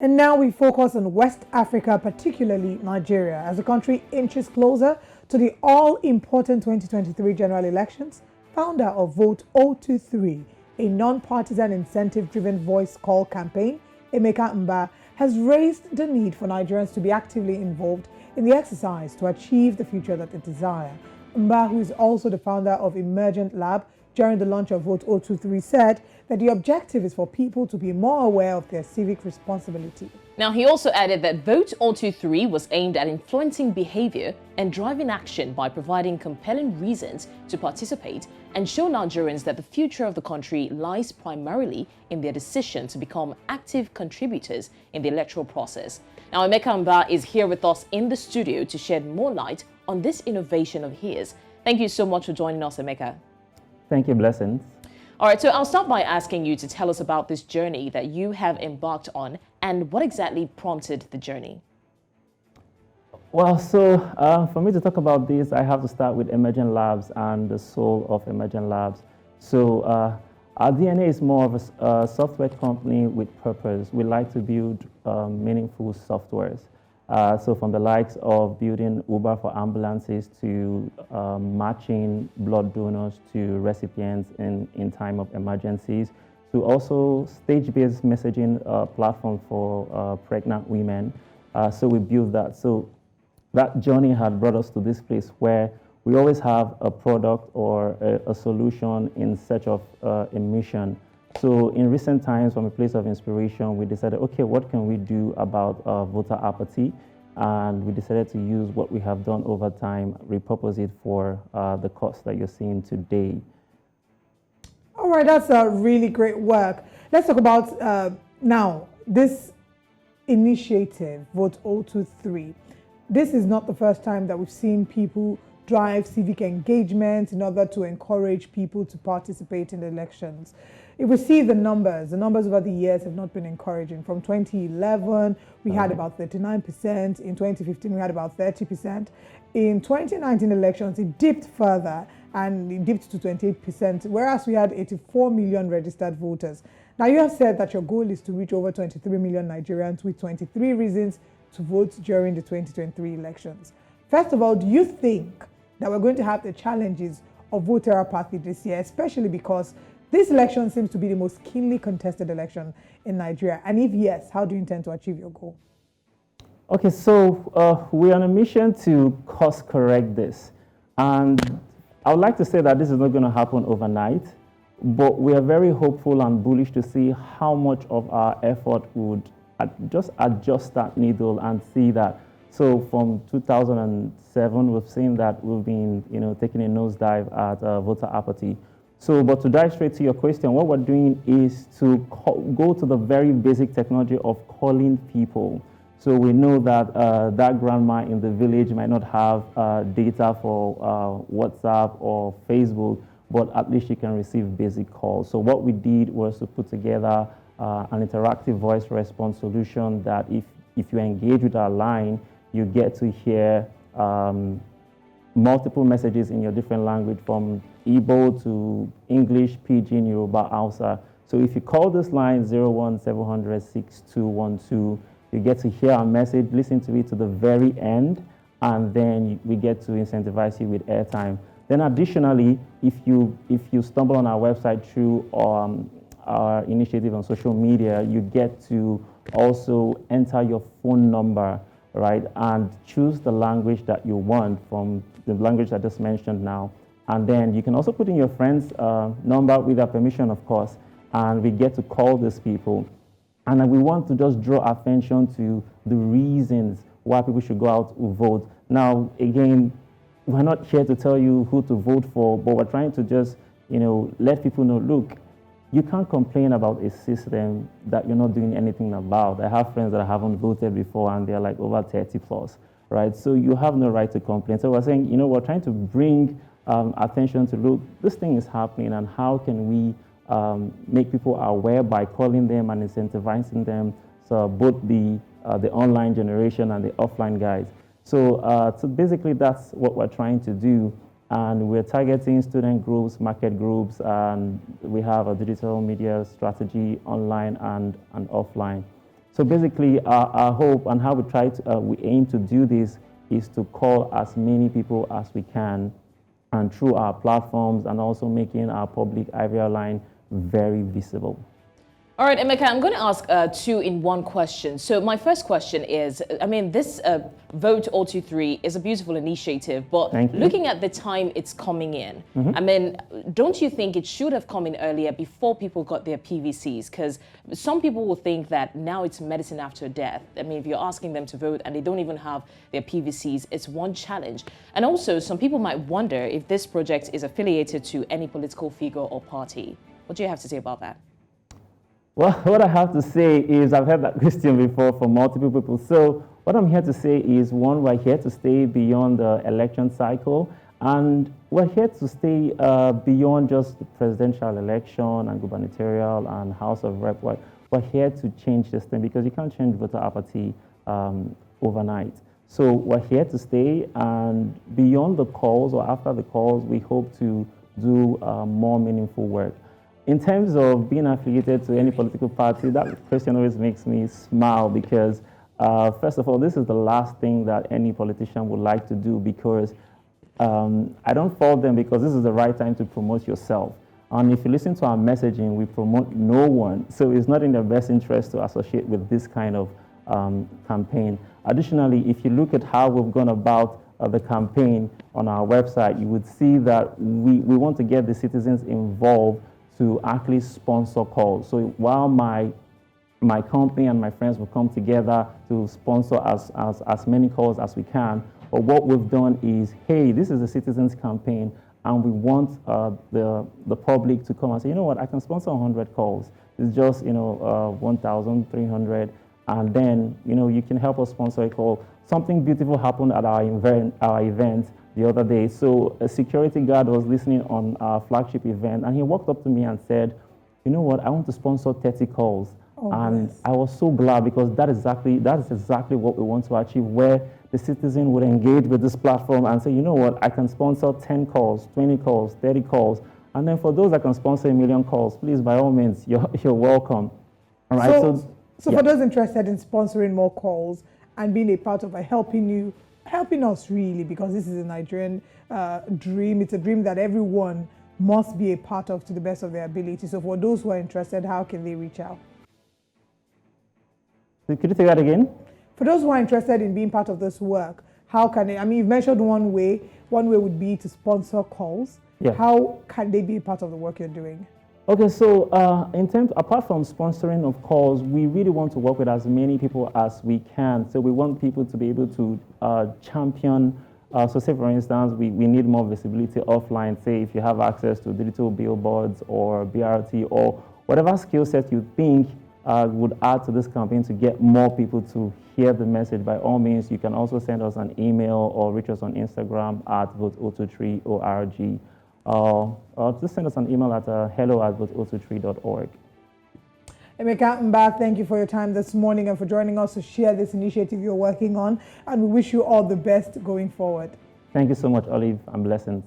And now we focus on West Africa, particularly Nigeria, as the country inches closer to the all-important 2023 general elections. Founder of Vote 023, a non-partisan incentive-driven voice call campaign, Emeka Mba, has raised the need for Nigerians to be actively involved in the exercise to achieve the future that they desire. Mba, who is also the founder of Emergent Lab, during the launch of Vote 023 said that the objective is for people to be more aware of their civic responsibility. Now, he also added that Vote 023 was aimed at influencing behavior and driving action by providing compelling reasons to participate and show Nigerians that the future of the country lies primarily in their decision to become active contributors in the electoral process. Now, Emeka Mba is here with us in the studio to shed more light on this innovation of his. Thank you so much for joining us, Emeka. Thank you, Blessings. All right, so I'll start by asking you to tell us about this journey that you have embarked on and what exactly prompted the journey. Well, so for me to talk about this, I have to start with Emergent Labs and the soul of Emergent Labs. So our DNA is more of a software company with purpose. We like to build meaningful softwares. So from the likes of building Uber for ambulances to matching blood donors to recipients in time of emergencies, to also stage-based messaging platform for pregnant women. So we built that. So that journey had brought us to this place where we always have a product or a solution in search of a mission. So in recent times, from a place of inspiration, we decided, okay, what can we do about voter apathy? And we decided to use what we have done over time, repurpose it for the cause that you're seeing today. All right, that's a really great work. Let's talk about now this initiative, Vote 023. This is not the first time that we've seen people drive civic engagement in order to encourage people to participate in the elections. If we see the numbers over the years have not been encouraging. From 2011, we had about 39%. In 2015, we had about 30%. In 2019 elections, it dipped further and it dipped to 28%, whereas we had 84 million registered voters. Now, you have said that your goal is to reach over 23 million Nigerians with 23 reasons to vote during the 2023 elections. First of all, do you think that we're going to have the challenges of voter apathy this year, especially because this election seems to be the most keenly contested election in Nigeria? And if yes, how do you intend to achieve your goal? Okay, so we're on a mission to course correct this. And I would like to say that this is not going to happen overnight, but we are very hopeful and bullish to see how much of our effort would just adjust that needle and see that. So from 2007, we've seen that we've been, taking a nosedive at voter apathy. So, but to dive straight to your question, what we're doing is to go to the very basic technology of calling people. So we know that that grandma in the village might not have data for WhatsApp or Facebook, but at least she can receive basic calls. So what we did was to put together an interactive voice response solution that if you engage with our line, you get to hear multiple messages in your different language, from Igbo to English, Pidgin, Yoruba, Hausa. So if you call this line 01700-6212, you get to hear our message, listen to it to the very end, and then we get to incentivize you with airtime. Then additionally, if you stumble on our website through our initiative on social media, you get to also enter your phone number, right, and choose the language that you want from the language I just mentioned now. And then you can also put in your friend's number with their permission, of course, and we get to call these people. And we want to just draw attention to the reasons why people should go out to vote. Now, again, we're not here to tell you who to vote for, but we're trying to just, let people know, look, you can't complain about a system that you're not doing anything about. I have friends that haven't voted before and they're like over 30 plus, right? So you have no right to complain. So we're saying, we're trying to bring attention to, look, this thing is happening and how can we make people aware by calling them and incentivizing them, so both the online generation and the offline guys. So basically that's what we're trying to do. And we're targeting student groups, market groups, and we have a digital media strategy online and offline. So basically, our hope and how we aim to do this is to call as many people as we can, and through our platforms, and also making our public IVR line very visible. All right, Emeka, I'm going to ask two in one question. So my first question is, I mean, this Vote 023 is a beautiful initiative, but looking at the time it's coming in, I mean, don't you think it should have come in earlier before people got their PVCs? Because some people will think that now it's medicine after death. I mean, if you're asking them to vote and they don't even have their PVCs, it's one challenge. And also, some people might wonder if this project is affiliated to any political figure or party. What do you have to say about that? Well, what I have to say is, I've heard that question before from multiple people. So what I'm here to say is, one, we're here to stay beyond the election cycle, and we're here to stay beyond just the presidential election and gubernatorial and House of Rep. We're here to change this thing, because you can't change voter apathy overnight. So we're here to stay, and beyond the calls or after the calls, we hope to do more meaningful work. In terms of being affiliated to any political party, that question always makes me smile, because first of all, this is the last thing that any politician would like to do, because I don't fault them, because this is the right time to promote yourself. And if you listen to our messaging, we promote no one. So it's not in their best interest to associate with this kind of campaign. Additionally, if you look at how we've gone about the campaign on our website, you would see that we want to get the citizens involved to actually sponsor calls. So while my company and my friends will come together to sponsor as many calls as we can, but what we've done is, hey, this is a citizens campaign, and we want the public to come and say, you know what, I can sponsor 100 calls. It's just 1,300, and then you can help us sponsor a call. Something beautiful happened at our event the other day. So a security guard was listening on our flagship event, and he walked up to me and said, you know what, I want to sponsor 30 calls. And yes. I was so glad, because that is exactly what we want to achieve, where the citizen would engage with this platform and say, you know what, I can sponsor 10 calls, 20 calls, 30 calls. And then for those that can sponsor 1 million calls, please, by all means, you're welcome. All right. So for those interested in sponsoring more calls and being a part of helping us really, because this is a Nigerian dream. It's a dream that everyone must be a part of to the best of their ability. So for those who are interested, how can they reach out? Could you say that again? For those who are interested in being part of this work, how can they? I mean, you've mentioned one way. One way would be to sponsor calls. Yeah. How can they be a part of the work you're doing? Okay, so apart from sponsoring of calls, we really want to work with as many people as we can. So we want people to be able to champion. So say, for instance, we need more visibility offline. Say if you have access to digital billboards or BRT or whatever skill set you think would add to this campaign to get more people to hear the message, by all means, you can also send us an email or reach us on Instagram at vote023org. Or just send us an email at hello@vote023.org. Emeka Mba, thank you for your time this morning and for joining us to share this initiative you're working on. And we wish you all the best going forward. Thank you so much, Olive, and blessings.